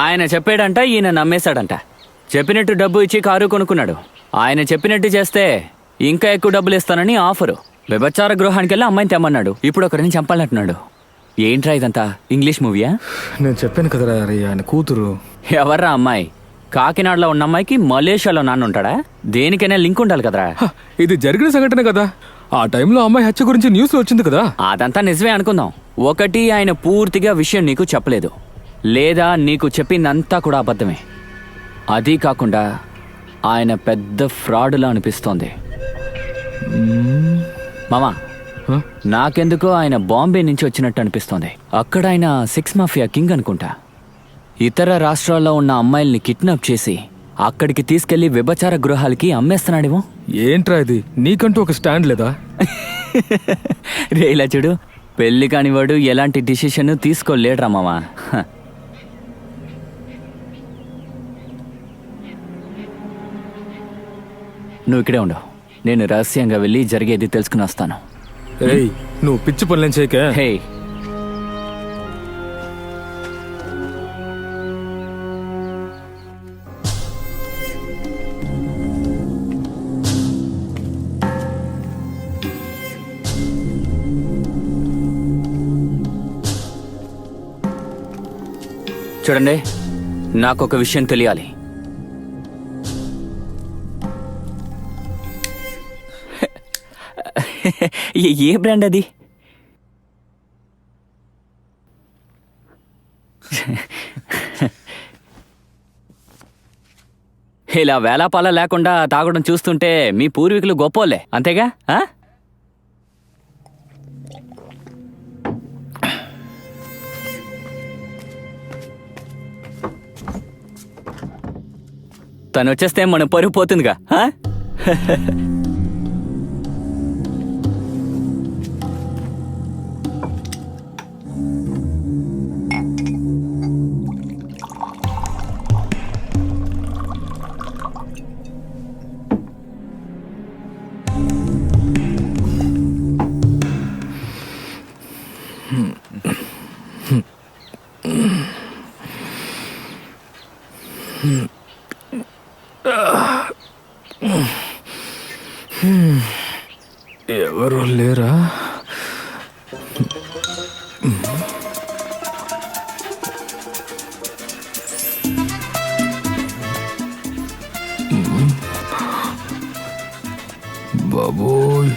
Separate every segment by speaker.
Speaker 1: ఆయన చెప్పాడంట, ఈయన నమ్మేశాడంట. చెప్పినట్టు డబ్బు ఇచ్చి కారు కొనుక్కున్నాడు. ఆయన చెప్పినట్టు చేస్తే ఇంకా ఎక్కువ డబ్బులు ఇస్తానని ఆఫరు. వ్యభిచార గృహానికి వెళ్ళి అమ్మాయిని తెమ్మన్నాడు. ఇప్పుడు ఒకరిని చంపాలంటున్నాడు. ఏంట్రా ఇదంతా? ఇంగ్లీష్ మూవీయా?
Speaker 2: నేను చెప్పాను కదరా ఆయన కూతురు.
Speaker 1: ఎవర్రా అమ్మాయి? కాకినాడలో ఉన్న అమ్మాయికి మలేషియాలో నాన్న ఉంటాడా? దేనికైనా లింక్ ఉండాలి కదరా.
Speaker 2: ఇది జరిగిన సంఘటన కదా. ఆ టైంలో అమ్మాయి హత్య గురించి న్యూస్ లో వచ్చింది కదా.
Speaker 1: అదంతా నిజమే అనుకుందాం. ఒకటి, ఆయన పూర్తిగా విషయం నీకు చెప్పలేదు, లేదా నీకు చెప్పిందంతా కూడా అబద్ధమే. అది కాకుండా ఆయన పెద్ద ఫ్రాడ్లా అనిపిస్తోంది. మామా, నాకెందుకో ఆయన బాంబే నుంచి వచ్చినట్టు అనిపిస్తోంది. అక్కడ ఆయన సెక్స్ మాఫియా కింగ్ అనుకుంటా. ఇతర రాష్ట్రాల్లో ఉన్న అమ్మాయిల్ని కిడ్నాప్ చేసి అక్కడికి తీసుకెళ్లి వ్యభిచార గృహాలకి అమ్మేస్తున్నాడేమో.
Speaker 2: ఏంట్రా ఇది? నీకంటూ ఒక స్టాండ్ లేదా?
Speaker 1: రేలా చూడు, పెళ్లి కానివాడు ఎలాంటి డిసిషన్ తీసుకోలేడ్రా మామా. నువ్వు ఇక్కడే ఉండవు. నేను రహస్యంగా వెళ్ళి జరిగేది తెలుసుకుని వస్తాను.
Speaker 2: ఏయ్, నువ్వు పిచ్చి పనులేం చేయక.
Speaker 1: హే, చూడండి, నాకొక విషయం తెలియాలి. ఏ బ్రాండ్ అది? ఇలా వేలాపాల లేకుండా తాగడం చూస్తుంటే మీ పూర్వీకులు గొప్పోలే, అంతేగా? తను వచ్చేస్తే మనం పరుగు పోతుందిగా.
Speaker 2: ఎవరు లేరా? బాబోయ్,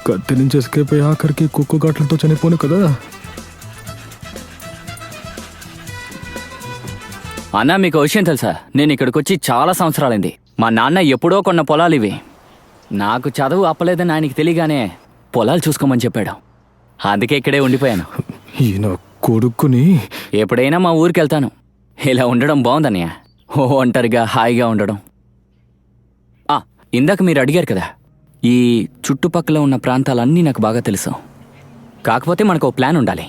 Speaker 2: కత్తి నుంచి ఎస్కేప్ అయ్యి ఆఖరికి కుక్క ఘాట్లతో చనిపోను కదా.
Speaker 1: అన్నా, మీకు విషయం తెలుసా? నేను ఇక్కడికి వచ్చి చాలా సంవత్సరాలైంది. మా నాన్న ఎప్పుడో కొన్న పొలాలు ఇవి. నాకు చదువు అప్పలేదని ఆయనకి తెలియగానే పొలాలు చూసుకోమని చెప్పాడు. అందుకే ఇక్కడే ఉండిపోయాను.
Speaker 2: ఈయన కొడుకుని
Speaker 1: ఎప్పుడైనా మా ఊరికి వెళ్తాను. ఇలా ఉండడం బాగుందన్నయ్య, ఒంటరిగా హాయిగా ఉండడం. ఇందాక మీరు అడిగారు కదా, ఈ చుట్టుపక్కల ఉన్న ప్రాంతాలన్నీ నాకు బాగా తెలుసు. కాకపోతే మనకు ఓ ప్లాన్ ఉండాలి.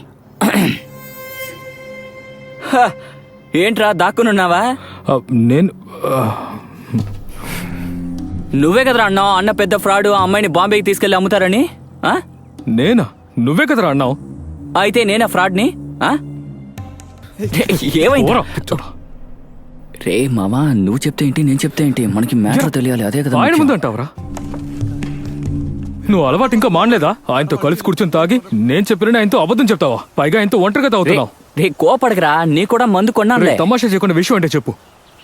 Speaker 1: ఏంట్రా దాక్కునున్నావా?
Speaker 2: నేను
Speaker 1: నువ్వే కదరా అన్నావు అన్న పెద్ద ఫ్రాడ్, ఆ అమ్మాయిని బాంబేకి తీసుకెళ్లి అమ్ముతారని.
Speaker 2: నేనా? నువ్వే కదరా అన్నావు.
Speaker 1: అయితే నేనా ఫ్రాడ్ని? ఏమైంది రే మామా? నువ్వు చెప్తే ఏంటి, నేను చెప్తే ఏంటి? మనకి మ్యాటర్ తెలియాలి, అదే కదా.
Speaker 2: ఆయన ముందు అంటావురా? నువ్వు అలవాటు ఇంకా మానలేదా? ఆయనతో కలిసి కూర్చొని తాగి నేను చెప్పిన ఆయనతో అబద్ధం చెప్తావా? పైగా ఆయనతో ఒంటరిగా తాగుతున్నావు.
Speaker 1: రే కోపడగరా, నీ కూడా మందు కొన్నాను.
Speaker 2: తమాషా చేయకుండా విషయం అంటే చెప్పు.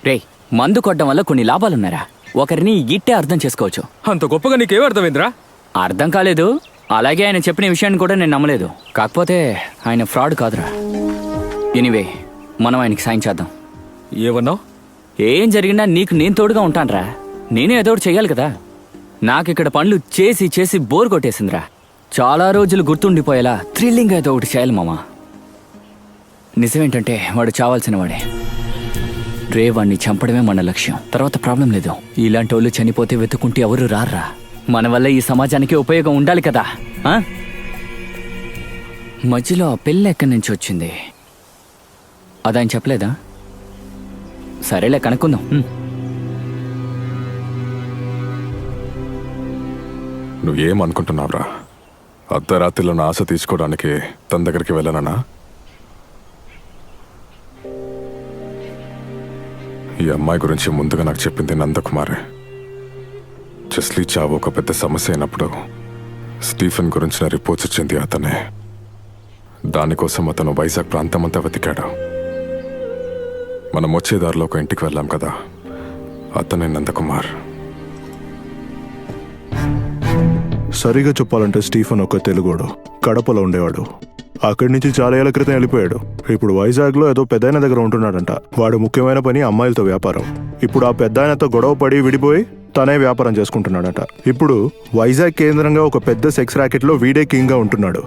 Speaker 1: రే, మందు కొట్టడం వల్ల కొన్ని లాభాలున్నారా? ఒకరిని ఇట్టే అర్థం చేసుకోవచ్చు.
Speaker 2: అంత గొప్పగా నీకేమో అర్థమైందిరా?
Speaker 1: అర్థం కాలేదు. అలాగే ఆయన చెప్పిన విషయాన్ని కూడా నేను నమ్మలేదు. కాకపోతే ఆయన ఫ్రాడ్ కాదురా. ఎనీవే, మనం ఆయనకి సాయం చేద్దాం.
Speaker 2: ఏమన్నావు?
Speaker 1: ఏం జరిగినా నీకు నేను తోడుగా ఉంటానురా. నేనే ఏదో ఒకటి చెయ్యాలి కదా. నాకిక్కడ పనులు చేసి చేసి బోర్ కొట్టేసిందిరా. చాలా రోజులు గుర్తుండిపోయేలా థ్రిల్లింగ్ ఏదో ఒకటి చేయాలి మామా. నిజమేంటంటే వాడు చావాల్సిన వాడే. రే వాడిని చంపడమే మన లక్ష్యం. తర్వాత ప్రాబ్లం లేదు. ఇలాంటి వాళ్ళు చనిపోతే వెతుకుంటే ఎవరు రారా. మన వల్ల ఈ సమాజానికి ఉపయోగం ఉండాలి కదా. మధ్యలో ఆ పెళ్ళి ఎక్కడి నుంచి వచ్చింది? అదాయన చెప్పలేదా? సరేలే, కనుక్కుందాం.
Speaker 3: నువ్వేమనుకుంటున్నావురా? అర్ధరాత్రిలో నా ఆశ తీసుకోవడానికి తన దగ్గరికి వెళ్ళానా? ఈ అమ్మాయి గురించి ముందుగా నాకు చెప్పింది నందకుమారే. జస్లీ చావు ఒక పెద్ద సమస్య అయినప్పుడు స్టీఫెన్ గురించిన రిపోర్ట్స్ ఇచ్చింది అతనే. దానికోసం అతను వైజాగ్ ప్రాంతమంతా వెతికాడు. మనం వచ్చే దారిలో ఒక ఇంటికి వెళ్ళాం కదా, అతనే నందకుమార్.
Speaker 4: సరిగా చెప్పాలంటే స్టీఫెన్ ఒక తెలుగోడు, కడపలో ఉండేవాడు. అక్కడి నుంచి చాలా ఏళ్ల క్రితం వెళ్ళిపోయాడు. ఇప్పుడు వైజాగ్లో ఏదో పెద్దాయన దగ్గర ఉంటున్నాడంట. వాడు ముఖ్యమైన పని అమ్మాయిలతో వ్యాపారం. ఇప్పుడు ఆ పెద్దాయనతో గొడవ పడి విడిపోయి తనే వ్యాపారం చేసుకుంటున్నాడట. ఇప్పుడు వైజాగ్ కేంద్రంగా ఒక పెద్ద సెక్స్ ర్యాకెట్లో వీడే కింగ్గా ఉంటున్నాడు.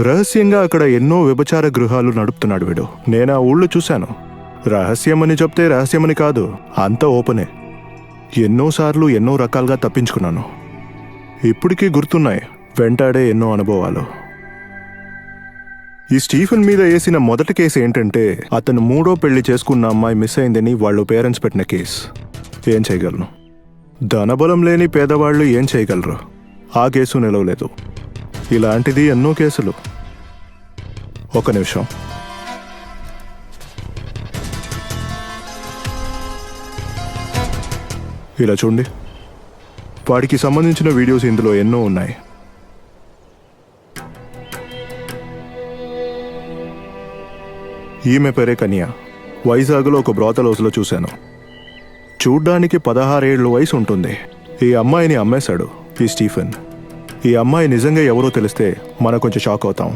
Speaker 4: రహస్యంగా అక్కడ ఎన్నో వ్యభిచార గృహాలు నడుపుతున్నాడు వీడు. నేను ఆ ఊళ్ళో చూశాను. రహస్యమని చెప్తే రహస్యమని కాదు, అంత ఓపెనే. ఎన్నోసార్లు ఎన్నో రకాలుగా తప్పించుకున్నాను. ఇప్పటికీ గుర్తున్నాయి వెంటాడే ఎన్నో అనుభవాలు. ఈ స్టీఫెన్ మీద వేసిన మొదటి కేసు ఏంటంటే, అతను 3వ పెళ్లి చేసుకున్న అమ్మాయి మిస్ అయిందని వాళ్ళు పేరెంట్స్ పెట్టిన కేసు. ఏం చేయగలను? ధనబలం లేని పేదవాళ్ళు ఏం చేయగలరు? ఆ కేసు నిలవలేదు. ఇలాంటిది ఎన్నో కేసులు. ఒక నిమిషం. ఇలా చూడండి. వాడికి సంబంధించిన వీడియోస్ ఇందులో ఎన్నో ఉన్నాయి. ఈమె పేరే కన్య. వైజాగ్లో ఒక బ్రోతల్ హౌస్లో చూశాను. చూడ్డానికి 16 ఏళ్ళ వయసు ఉంటుంది. ఈ అమ్మాయిని అమ్మేశాడు ఈ స్టీఫెన్. ఈ అమ్మాయి నిజంగా ఎవరో తెలిస్తే మనం కొంచెం షాక్ అవుతాం.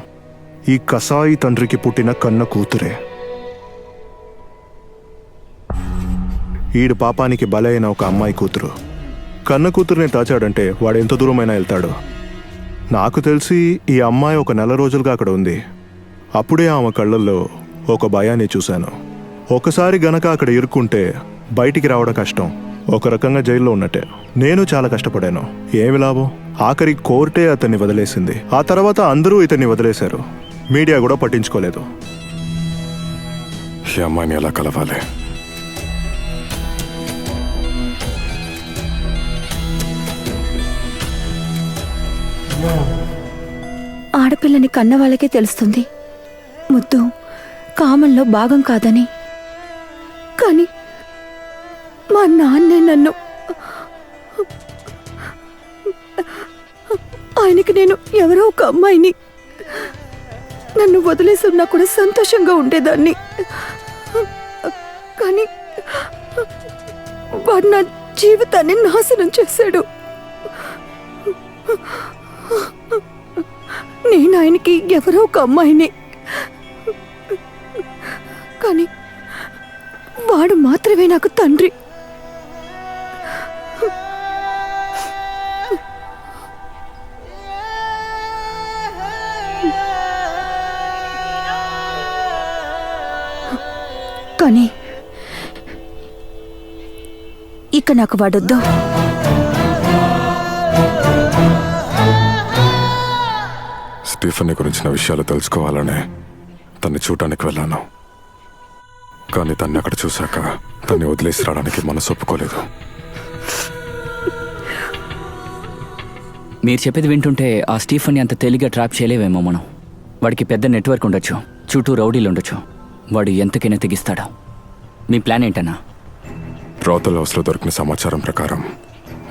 Speaker 4: ఈ కసాయి తండ్రికి పుట్టిన కన్న కూతురే. ఈడు పాపానికి బలైన ఒక అమ్మాయి కూతురు. కన్న కూతురుని తాచాడంటే వాడు ఎంత దూరమైనా వెళ్తాడు. నాకు తెలిసి ఈ అమ్మాయి ఒక 4 రోజులుగా అక్కడ ఉంది. అప్పుడే ఆమె కళ్ళల్లో ఒక భయాన్ని చూశాను. ఒకసారి గనక అక్కడ ఇరుక్కుంటే బయటికి రావడం కష్టం. ఒక రకంగా జైల్లో ఉన్నట్టే. నేను చాలా కష్టపడాను. ఏమి లాభం? ఆఖరి కోర్టే అతన్ని వదిలేసింది. ఆ తర్వాత అందరూ ఇతన్ని వదిలేశారు. మీడియా కూడా పట్టించుకోలేదు.
Speaker 3: ఈ అమ్మాయిని ఎలా కలవాలి?
Speaker 5: ఆడపిల్లని కన్న వాళ్ళకే తెలుస్తుంది ముద్దు కామంలో భాగం కాదని. కానీ మా నాన్నే నన్ను, ఆయనకి నేను ఎవరో ఒక అమ్మాయిని, నన్ను వదిలేసి ఉన్నా కూడా సంతోషంగా ఉండేదాన్ని. కానీ వాడు నా జీవితాన్ని నాశనం చేశాడు. నేను ఆయనకి ఎవరో ఒక అమ్మాయిని, కానీ వాడు మాత్రమే నాకు తండ్రి. కానీ ఇక నాకు వాడొద్దు.
Speaker 3: స్టీఫెన్ గురించిన విషయాలు తెలుసుకోవాలనే తన్ని చూడటానికి వెళ్ళాను. కానీ తన్ని అక్కడ చూశాక తన్ని వదిలేసి రావడానికి మనసు ఒప్పుకోలేదు.
Speaker 1: మీరు చెప్పేది వింటుంటే ఆ స్టీఫెన్ని అంత తేలిగ్గా ట్రాప్ చేయలేవేమో మనం. వాడికి పెద్ద నెట్వర్క్ ఉండొచ్చు, చుట్టూ రౌడీలు ఉండొచ్చు. వాడు ఎంతకైనా తెగిస్తాడా? మీ ప్లాన్ ఏంటన్నా?
Speaker 3: బ్రోతల్ హౌస్లో దొరికిన సమాచారం ప్రకారం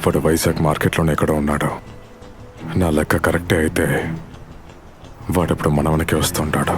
Speaker 3: వాడు వైజాగ్ మార్కెట్లోనే ఎక్కడో ఉన్నాడు. నా లెక్క కరెక్టే అయితే వాడెప్పుడు మనవనికి వస్తుంటాడు.